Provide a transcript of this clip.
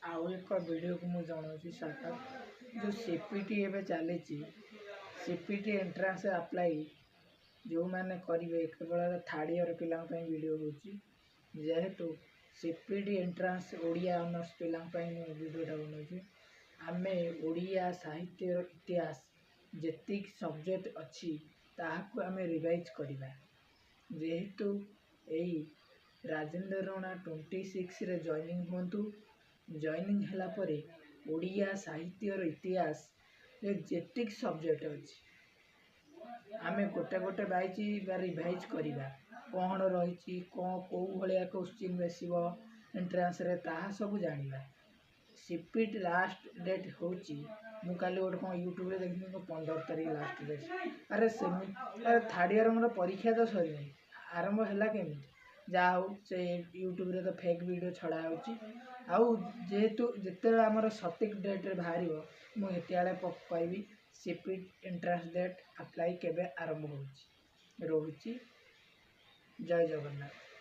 आउ एक वीडियो को मुझे जनाऊँ स्वागत। जो सीपीटी एवं चली सीपीटी एंट्रांस अप्लाई जो मैंने करेंगे केवल थर्ड ईयर पिलांई वीडियो होची जेहेतु सीपीटी एंट्रांस ओडिया ऑनर्स पिलांई वीडियोटा बनाऊँ। आमे ओडिया साहित्य इतिहास जेतिक सब्जेक्ट अच्छी ताहाकु आमे रिवाइज करवा जेहेतु यही राजेंद्र राणा 26 रे जॉइनिंग हुंतु। जॉइनिंग हैला परे ओडिया साहित्य इतिहास जेतिक सब्जेक्ट अच्छी आमे गोटे गोटे बाइची बा रिवाइज करवा कौन रही कौ भाया क्वेश्चन बेसिब एंट्रांस रे ताहा सब जानिबा। सीपीटी लास्ट डेट होची मु काली गोटे कौन यूट्यूब रे देखनी 15 तारीख लास्ट डेट। अरे सेमी अरे थर्ड ईयर मोर परीक्षा तो सरी आरंभ है केमी जा हो से यूट्यूब रे तो फेक वीडियो छड़ा होची आउ जेहेतु जिते आमर सटीक डेट रे बाहर मुझे कहबी सीपीटी एंट्रांस डेट अप्लाई केबे आरंभ होची। रोची जय जगन्नाथ।